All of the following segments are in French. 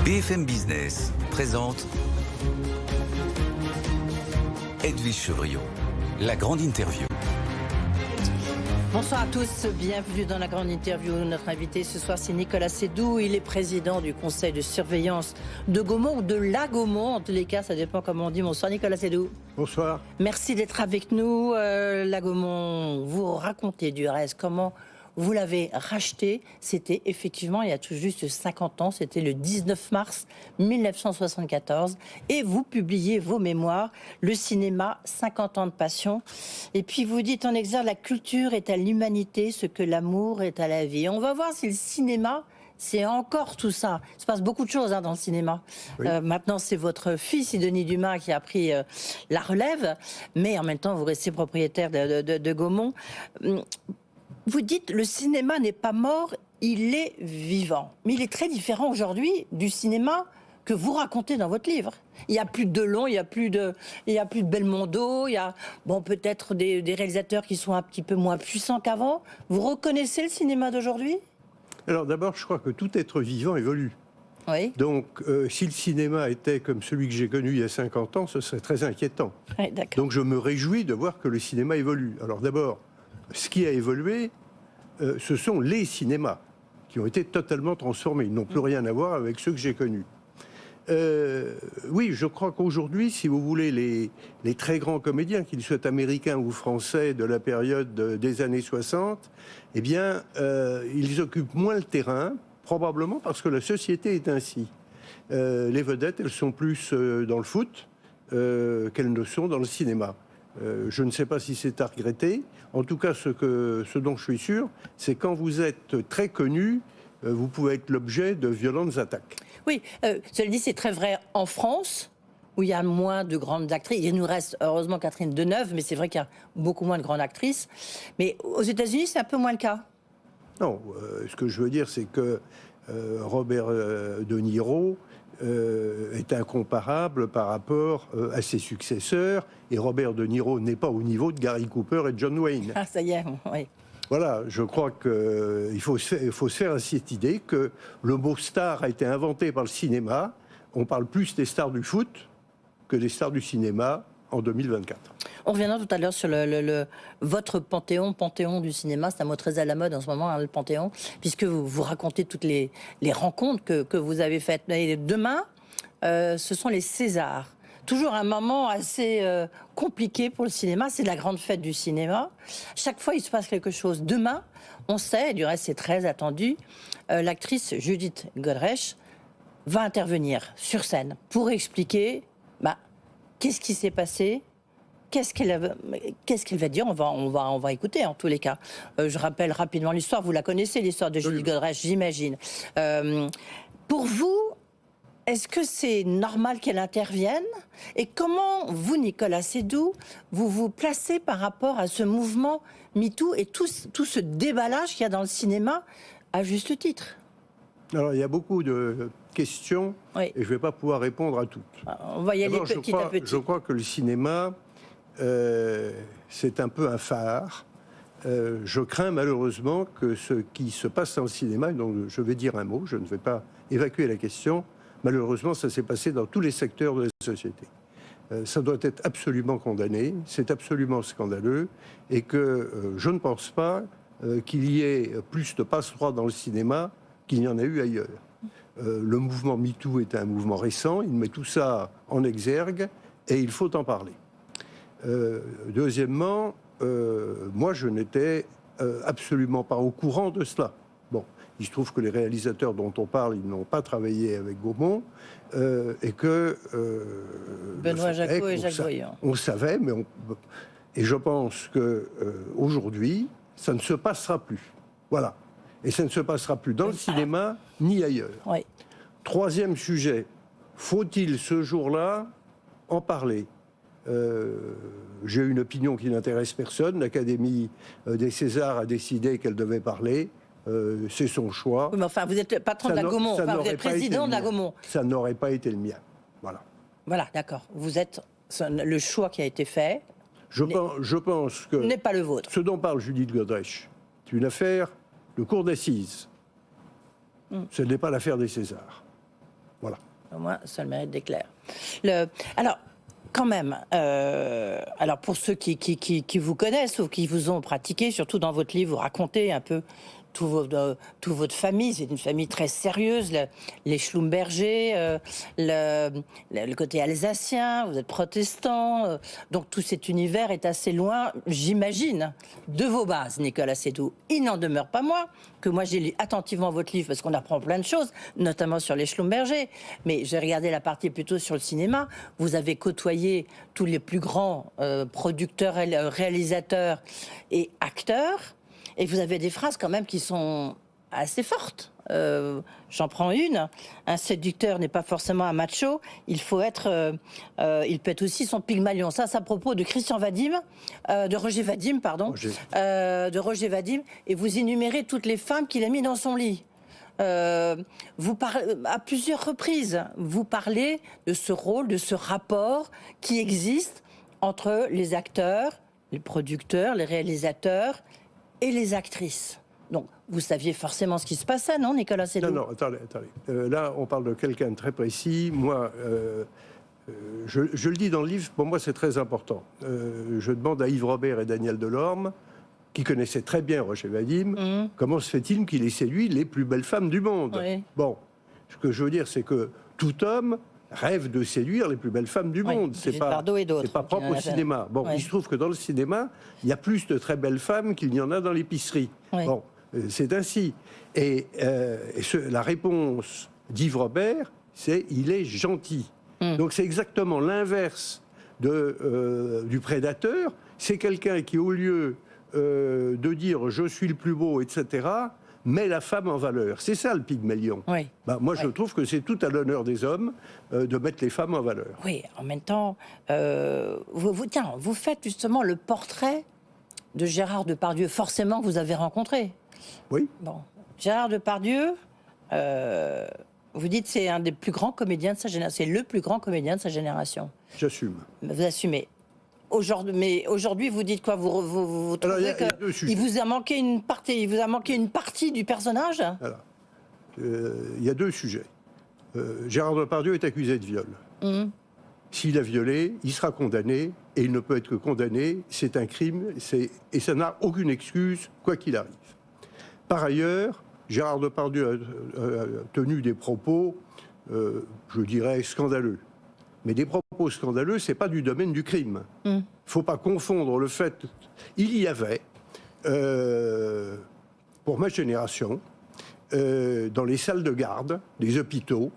BFM Business présente Edwige Chevrillon, la grande interview. Bonsoir à tous, bienvenue dans la grande interview. Notre invité ce soir, c'est Nicolas Sédou. Il est président du conseil de surveillance de Gaumont ou de la Gaumont. En tous les cas, ça dépend comment on dit. Bonsoir Nicolas Sédou. Bonsoir. Merci d'être avec nous. La Gaumont, vous racontez du reste comment vous l'avez racheté. C'était effectivement il y a tout juste 50 ans. C'était le 19 mars 1974. Et vous publiez vos mémoires, le cinéma, 50 ans de passion. Et puis vous dites en exergue, la culture est à l'humanité ce que l'amour est à la vie. On va voir si le cinéma, c'est encore tout ça. Il se passe beaucoup de choses dans le cinéma. Oui. Maintenant, c'est votre fils, Denis Dumas, qui a pris la relève. Mais en même temps, vous restez propriétaire de Gaumont. Vous dites, le cinéma n'est pas mort, il est vivant. Mais il est très différent aujourd'hui du cinéma que vous racontez dans votre livre. Il n'y a plus de Delon, il n'y a plus de Belmondo, il y a peut-être des réalisateurs qui sont un petit peu moins puissants qu'avant. Vous reconnaissez le cinéma d'aujourd'hui ? Alors d'abord, je crois que tout être vivant évolue. Oui. Donc, si le cinéma était comme celui que j'ai connu il y a 50 ans, ce serait très inquiétant. Oui, d'accord. Donc je me réjouis de voir que le cinéma évolue. Alors d'abord, ce qui a évolué, ce sont les cinémas qui ont été totalement transformés. Ils n'ont plus rien à voir avec ceux que j'ai connus. Oui, je crois qu'aujourd'hui, si vous voulez, les très grands comédiens, qu'ils soient américains ou français de la période des années 60, eh bien, ils occupent moins le terrain, probablement parce que la société est ainsi. Les vedettes, elles sont plus dans le foot qu'elles ne sont dans le cinéma. Je ne sais pas si c'est à regretter. En tout cas, ce dont je suis sûr, c'est quand vous êtes très connu, vous pouvez être l'objet de violentes attaques. Oui, cela dit, c'est très vrai en France, où il y a moins de grandes actrices. Il nous reste heureusement Catherine Deneuve, mais c'est vrai qu'il y a beaucoup moins de grandes actrices. Mais aux États-Unis, c'est un peu moins le cas. Non, ce que je veux dire, c'est que Robert De Niro est incomparable par rapport à ses successeurs, et Robert De Niro n'est pas au niveau de Gary Cooper et John Wayne. Ah, ça y est, oui. Voilà, je crois qu'il faut se faire à cette idée que le mot star a été inventé par le cinéma. On parle plus des stars du foot que des stars du cinéma en 2024. On reviendra tout à l'heure sur votre panthéon du cinéma. C'est un mot très à la mode en ce moment, le panthéon, puisque vous racontez toutes les rencontres que vous avez faites. Et demain, ce sont les Césars. Toujours un moment assez compliqué pour le cinéma, c'est la grande fête du cinéma. Chaque fois, il se passe quelque chose. Demain, on sait, du reste c'est très attendu, l'actrice Judith Godrèche va intervenir sur scène pour expliquer qu'est-ce qui s'est passé, qu'est-ce qu'elle va dire. On va écouter en tous les cas. Je rappelle rapidement l'histoire, vous la connaissez, l'histoire de Judith Godrèche, j'imagine. Pour vous, est-ce que c'est normal qu'elle intervienne? Et comment vous, Nicolas Sédou, vous vous placez par rapport à ce mouvement MeToo et tout ce déballage qu'il y a dans le cinéma, à juste titre? Alors, il y a beaucoup de questions, oui, et je ne vais pas pouvoir répondre à toutes. On va y aller petit à petit. Je crois que le cinéma, c'est un peu un phare. Je crains malheureusement que ce qui se passe dans le cinéma, donc je vais dire un mot, je ne vais pas évacuer la question. Malheureusement, ça s'est passé dans tous les secteurs de la société. Ça doit être absolument condamné, c'est absolument scandaleux, et que je ne pense pas qu'il y ait plus de passe-droit dans le cinéma qu'il y en a eu ailleurs. Le mouvement MeToo est un mouvement récent, il met tout ça en exergue, et il faut en parler. Deuxièmement, moi je n'étais absolument pas au courant de cela. Bon. Il se trouve que les réalisateurs dont on parle, ils n'ont pas travaillé avec Gaumont, et que... Benoît Jacquot et Jacques Voyant. On savait, mais et je pense qu'aujourd'hui, ça ne se passera plus. Voilà. Et ça ne se passera plus dans le cinéma, ni ailleurs. Oui. Troisième sujet, faut-il ce jour-là en parler ? J'ai une opinion qui n'intéresse personne. L'Académie des Césars a décidé qu'elle devait parler. C'est son choix. Oui, mais enfin, vous êtes patron de la Gaumont, vous êtes président de la Gaumont. Ça n'aurait pas été le mien. Voilà. Voilà, d'accord. Vous êtes le choix qui a été fait. Je pense que n'est pas le vôtre. Ce dont parle Judith Godrèche, c'est une affaire de cour d'assises. Ce n'est pas l'affaire des Césars. Voilà. Au moins, ça a le mérite d'éclair. Alors, quand même, alors pour ceux qui vous connaissent ou qui vous ont pratiqué, surtout dans votre livre, vous racontez un peu toute votre famille. C'est une famille très sérieuse, les Schlumberger, le côté alsacien, vous êtes protestant, donc tout cet univers est assez loin, j'imagine, de vos bases, Nicolas Seydoux. Il n'en demeure pas moins que moi j'ai lu attentivement votre livre parce qu'on apprend plein de choses, notamment sur les Schlumberger, mais j'ai regardé la partie plutôt sur le cinéma. Vous avez côtoyé tous les plus grands producteurs, réalisateurs et acteurs. Et vous avez des phrases quand même qui sont assez fortes. J'en prends une. Un séducteur n'est pas forcément un macho. Il faut être, il peut être aussi son Pygmalion. Ça, c'est à propos de Christian Vadim, de Roger Vadim, pardon, de Roger Vadim. Et vous énumérez toutes les femmes qu'il a mis dans son lit. Vous parlez à plusieurs reprises. Vous parlez de ce rôle, de ce rapport qui existe entre les acteurs, les producteurs, les réalisateurs et les actrices. Donc, vous saviez forcément ce qui se passait, non, Nicolas Seydoux? Non, attendez. Là, on parle de quelqu'un de très précis. Moi, je le dis dans le livre, pour moi, c'est très important. Je demande à Yves Robert et Daniel Delorme, qui connaissaient très bien Roger Vadim, comment se fait-il qu'il ait séduit les plus belles femmes du monde? Oui. Bon, ce que je veux dire, c'est que tout homme rêve de séduire les plus belles femmes du monde. C'est pas propre au cinéma. Bon, il se trouve que dans le cinéma, il y a plus de très belles femmes qu'il n'y en a dans l'épicerie. Bon, c'est ainsi. Et la réponse d'Yves Robert, c'est « il est gentil ». Donc c'est exactement l'inverse du prédateur. C'est quelqu'un qui, au lieu de dire « je suis le plus beau », etc., met la femme en valeur. C'est ça le Pygmalion. Oui. Moi, je trouve que c'est tout à l'honneur des hommes de mettre les femmes en valeur. Oui, en même temps, vous faites justement le portrait de Gérard Depardieu, forcément que vous avez rencontré. Oui. Bon, Gérard Depardieu, vous dites c'est un des plus grands comédiens de sa génération, c'est le plus grand comédien de sa génération. J'assume. Vous assumez. Aujourd'hui, vous dites quoi? Vous trouvez qu'il vous a manqué une partie, du personnage? Alors, il y a deux sujets. Gérard Depardieu est accusé de viol. S'il a violé, il sera condamné, et il ne peut être que condamné. C'est un crime, et ça n'a aucune excuse, quoi qu'il arrive. Par ailleurs, Gérard Depardieu a tenu des propos, je dirais, scandaleux. Mais des propos scandaleux, c'est pas du domaine du crime. Il ne faut pas confondre le fait... Il y avait, pour ma génération, dans les salles de garde des hôpitaux,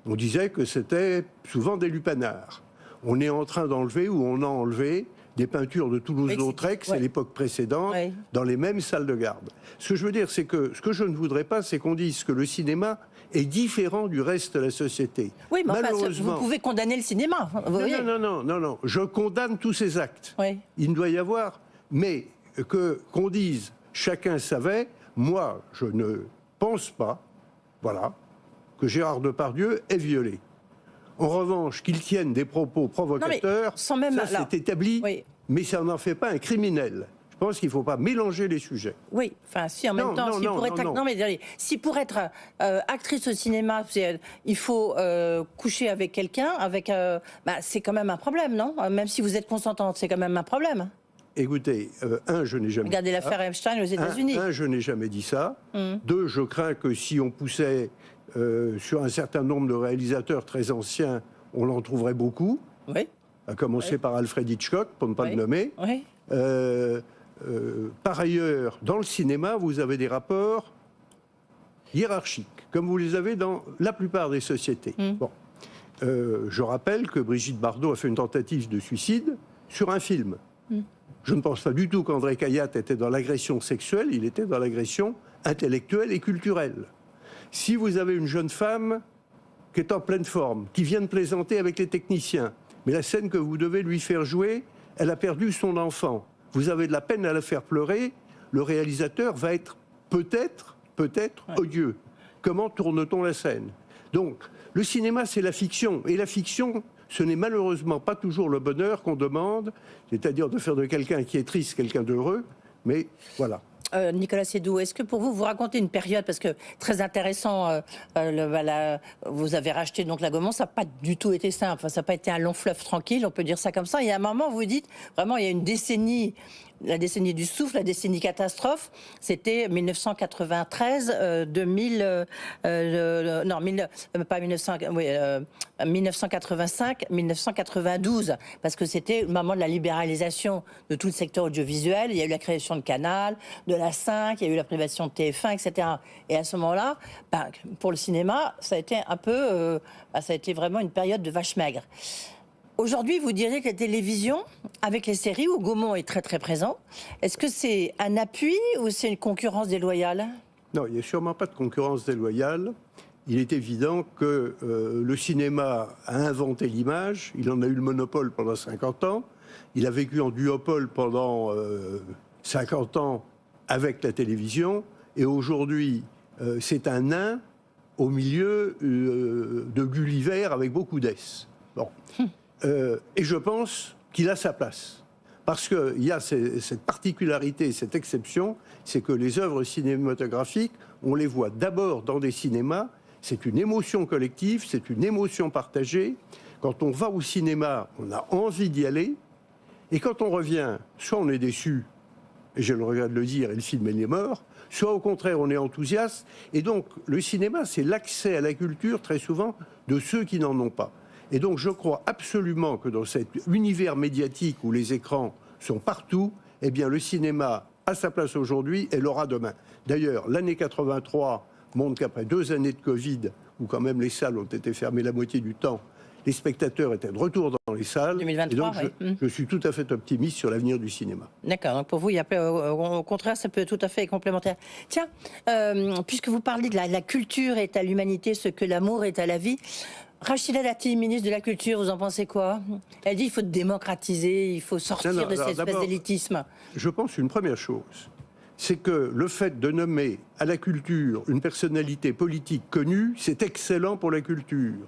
on disait que c'était souvent des lupanards. On est en train d'enlever, ou on a enlevé, des peintures de Toulouse-Lautrec, c'est l'époque précédente, dans les mêmes salles de garde. Ce que je veux dire, c'est que ce que je ne voudrais pas, c'est qu'on dise que le cinéma est différent du reste de la société. Oui, mais vous pouvez condamner le cinéma. Non. Je condamne tous ces actes. Oui. Il ne doit y avoir... Mais qu'on dise chacun savait, moi, je ne pense pas, voilà, que Gérard Depardieu est violé. En revanche, qu'il tienne des propos provocateurs, ça c'est établi, mais ça n'en fait pas un criminel. Je pense qu'il ne faut pas mélanger les sujets. Oui, enfin, si en même temps, si pour être actrice au cinéma, il faut coucher avec quelqu'un, c'est quand même un problème, non? Même si vous êtes consentante, c'est quand même un problème. Écoutez, je n'ai jamais... Regardez l'affaire Epstein aux États-Unis. Je n'ai jamais dit ça. Deux, je crains que si on poussait sur un certain nombre de réalisateurs très anciens, on en trouverait beaucoup. Oui. À commencer par Alfred Hitchcock, pour ne pas le nommer. Oui. Par ailleurs, dans le cinéma, vous avez des rapports hiérarchiques, comme vous les avez dans la plupart des sociétés. Bon. Je rappelle que Brigitte Bardot a fait une tentative de suicide sur un film. Je ne pense pas du tout qu'André Cayatte était dans l'agression sexuelle, il était dans l'agression intellectuelle et culturelle. Si vous avez une jeune femme qui est en pleine forme, qui vient de plaisanter avec les techniciens, mais la scène que vous devez lui faire jouer, elle a perdu son enfant, vous avez de la peine à la faire pleurer, le réalisateur va être peut-être odieux. Comment tourne-t-on la scène? Donc, le cinéma, c'est la fiction. Et la fiction, ce n'est malheureusement pas toujours le bonheur qu'on demande, c'est-à-dire de faire de quelqu'un qui est triste quelqu'un d'heureux, mais voilà. Nicolas Seydoux, est-ce que pour vous, vous racontez une période, parce que très intéressant, vous avez racheté donc la Gaumont, ça n'a pas du tout été simple, enfin, ça n'a pas été un long fleuve tranquille, on peut dire ça comme ça. Il y a un moment, vous dites, vraiment, il y a une décennie, la décennie du souffle, la décennie catastrophe, c'était 1993, 1985, 1992, parce que c'était le moment de la libéralisation de tout le secteur audiovisuel. Il y a eu la création de Canal, de la 5, il y a eu la privation de TF1, etc. Et à ce moment-là, pour le cinéma, ça a été un peu, ça a été vraiment une période de vache maigre. Aujourd'hui, vous diriez que la télévision, avec les séries où Gaumont est très très présent, est-ce que c'est un appui ou c'est une concurrence déloyale? Non, il n'y a sûrement pas de concurrence déloyale. Il est évident que le cinéma a inventé l'image, il en a eu le monopole pendant 50 ans, il a vécu en duopole pendant 50 ans avec la télévision, et aujourd'hui, c'est un nain au milieu de Gulliver avec beaucoup d'S. Bon. Et je pense qu'il a sa place. Parce qu'il y a cette particularité, cette exception, c'est que les œuvres cinématographiques, on les voit d'abord dans des cinémas, c'est une émotion collective, c'est une émotion partagée. Quand on va au cinéma, on a envie d'y aller, et quand on revient, soit on est déçu, et j'ai le regret de le dire, et le film il est mort, soit au contraire on est enthousiaste, et donc le cinéma c'est l'accès à la culture très souvent de ceux qui n'en ont pas. Et donc je crois absolument que dans cet univers médiatique où les écrans sont partout, eh bien le cinéma a sa place aujourd'hui et l'aura demain. D'ailleurs, l'année 83 montre qu'après 2 années de Covid, où quand même les salles ont été fermées la moitié du temps, les spectateurs étaient de retour dans les salles. 2023, et donc oui. je suis tout à fait optimiste sur l'avenir du cinéma. D'accord, donc pour vous, il y a, au contraire, ça peut être tout à fait complémentaire. Tiens, puisque vous parlez de la culture est à l'humanité ce que l'amour est à la vie, Rachida Dati, ministre de la Culture, vous en pensez quoi? Elle dit qu'il faut démocratiser, il faut sortir de cette espèce d'élitisme. Je pense une première chose, c'est que le fait de nommer à la culture une personnalité politique connue, c'est excellent pour la culture.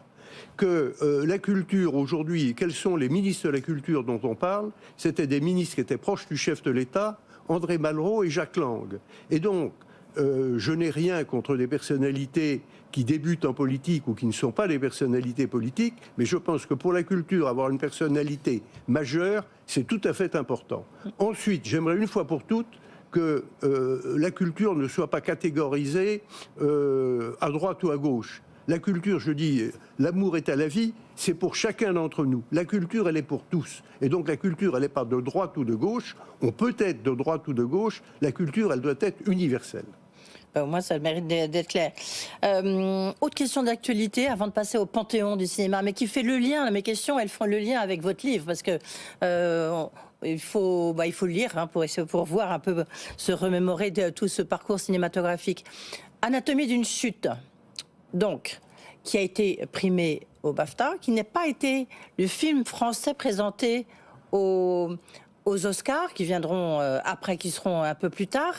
Que la culture aujourd'hui, quels sont les ministres de la culture dont on parle? C'était des ministres qui étaient proches du chef de l'État, André Malraux et Jacques Lang. Et donc, je n'ai rien contre des personnalités qui débutent en politique ou qui ne sont pas des personnalités politiques, mais je pense que pour la culture, avoir une personnalité majeure, c'est tout à fait important. Ensuite, j'aimerais une fois pour toutes que la culture ne soit pas catégorisée à droite ou à gauche. La culture, je dis, l'amour est à la vie, c'est pour chacun d'entre nous. La culture, elle est pour tous. Et donc la culture, elle n'est pas de droite ou de gauche. On peut être de droite ou de gauche. La culture, elle doit être universelle. Au moins, ça mérite d'être clair. Autre question d'actualité, avant de passer au panthéon du cinéma, mais qui fait le lien, mes questions, elles font le lien avec votre livre, parce que il faut le lire pour voir un peu, se remémorer de tout ce parcours cinématographique. Anatomie d'une chute, donc, qui a été primé au BAFTA, qui n'a pas été le film français présenté aux Oscars, qui viendront après, qui seront un peu plus tard,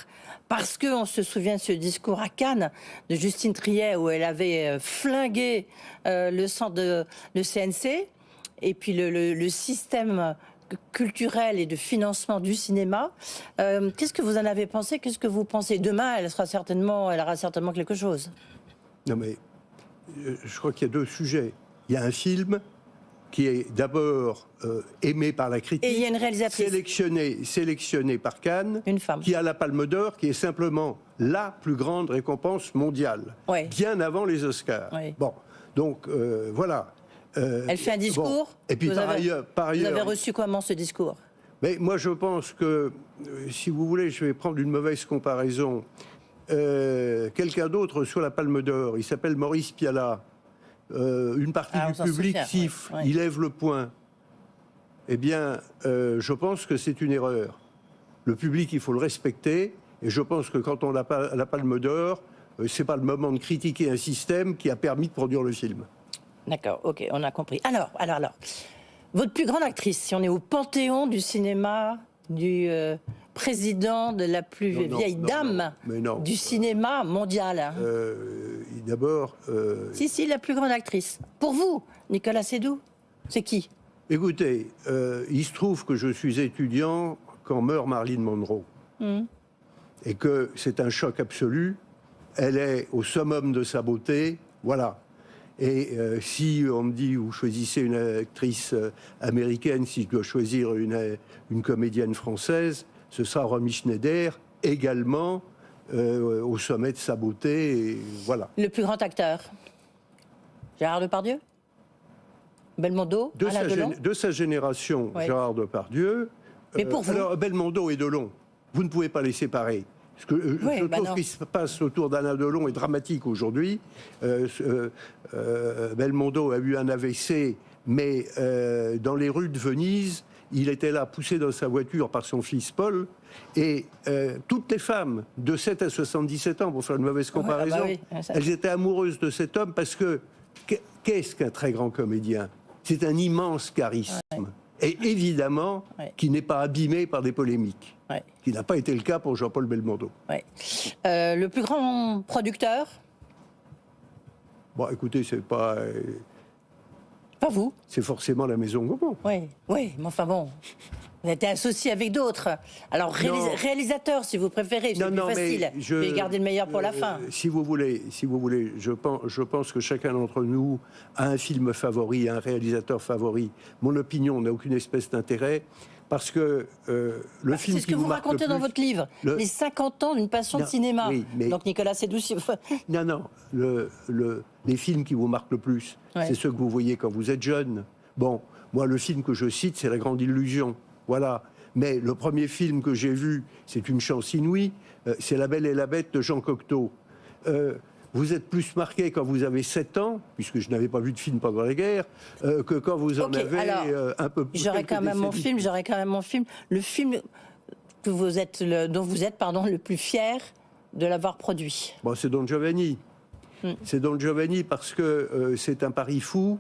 parce qu'on se souvient de ce discours à Cannes de Justine Triet, où elle avait flingué le centre de le CNC, et puis le système culturel et de financement du cinéma. Qu'est-ce que vous en avez pensé? Qu'est-ce que vous pensez? Demain, elle aura certainement quelque chose. Non mais, je crois qu'il y a 2 sujets. Il y a un film qui est d'abord aimé par la critique, et il y a une réalisatrice sélectionnée par Cannes, une femme, qui a la Palme d'Or, qui est simplement la plus grande récompense mondiale, bien avant les Oscars. Bon, donc voilà. Elle fait un discours. Bon. Et puis par ailleurs, vous avez reçu comment ce discours? Mais moi, je pense que, si vous voulez, je vais prendre une mauvaise comparaison. Quelqu'un d'autre sur la Palme d'Or, il s'appelle Maurice Pialat. Une partie du public siffle, il lève le poing. Eh bien, je pense que c'est une erreur. Le public, il faut le respecter. Et je pense que quand on n'a pas la Palme d'Or, c'est pas le moment de critiquer un système qui a permis de produire le film. D'accord, ok, on a compris. Alors, votre plus grande actrice, si on est au panthéon du cinéma, du président de la plus vieille dame du cinéma mondial. D'abord... Si, la plus grande actrice. Pour vous, Nicolas Seydoux, c'est qui? Écoutez, il se trouve que je suis étudiant quand meurt Marilyn Monroe. et que c'est un choc absolu. Elle est au summum de sa beauté, voilà. Et si on me dit, vous choisissez une actrice américaine, si je dois choisir une comédienne française, ce sera Romy Schneider, également au sommet de sa beauté, et voilà. Le plus grand acteur, Gérard Depardieu, Belmondo, Alain Delon. De sa génération, Oui. Gérard Depardieu. Mais pour vous. Alors, Belmondo et Delon, vous ne pouvez pas les séparer. Parce que Oui, je bah trouve non. qu'il se passe autour d'Alain Delon est dramatique aujourd'hui. Belmondo a eu un AVC, mais dans les rues de Venise, il était là, poussé dans sa voiture par son fils Paul. Et toutes les femmes de 7 à 77 ans, pour faire une mauvaise comparaison, oui, ça- elles étaient amoureuses de cet homme parce que qu'est-ce qu'un très grand comédien? C'est un immense charisme. Et évidemment, Ouais. qui n'est pas abîmé par des polémiques. Ouais, Qui n'a pas été le cas pour Jean-Paul Belmondo. ouais. Le plus grand producteur, Bon, écoutez, c'est pas, pas vous. c'est forcément la Maison Gaumont. Oui, oui, mais enfin bon, vous avez été associé avec d'autres. Alors Non. réalisateur, si vous préférez, c'est plus facile. Je vais garder le meilleur pour la fin. Si vous voulez, je pense que chacun d'entre nous a un film favori, un réalisateur favori. Mon opinion n'a aucune espèce d'intérêt. Parce que le film C'est ce qui que vous marque le racontez dans plus- votre livre, le- les 50 ans d'une passion de Non, cinéma. oui, mais- Donc Nicolas Sédoussi, Non, les films qui vous marquent le plus, Ouais. c'est ceux que vous voyez quand vous êtes jeune. Bon, moi, le film que je cite, c'est La Grande Illusion. Voilà. Mais le premier film que j'ai vu, c'est Une chance inouïe, c'est La Belle et la Bête de Jean Cocteau. Vous êtes plus marqué quand vous avez 7 ans, puisque je n'avais pas vu de film pendant la guerre, que quand vous en Ok, avez alors, un peu plus. j'aurais quelques quand même mon décennies. film, j'aurais quand même mon film. Le film que vous êtes, dont vous êtes, pardon, le plus fier de l'avoir produit. Bon, c'est Don Giovanni. Mm. C'est Don Giovanni parce que c'est un pari fou.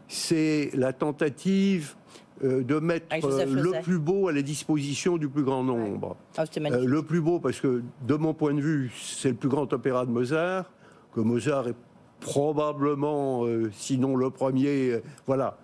C'est la tentative de mettre Avec Joseph le Losey. plus beau à la disposition du plus grand nombre. Ah, c'était magnifique. Le plus beau parce que, de mon point de vue, c'est le plus grand opéra de Mozart, que Mozart est probablement, sinon le premier, voilà.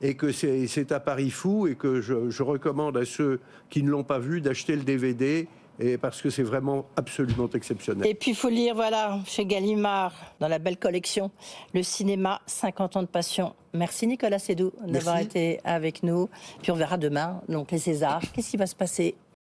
Et que c'est un pari fou et que je recommande à ceux qui ne l'ont pas vu d'acheter le DVD, et parce que c'est vraiment absolument exceptionnel. Et puis il faut lire, voilà, chez Gallimard, dans la belle collection, le cinéma 50 ans de passion. Merci Nicolas Sédou d'avoir Merci. été avec nous. Puis on verra demain, donc les Césars. Qu'est-ce qui va se passer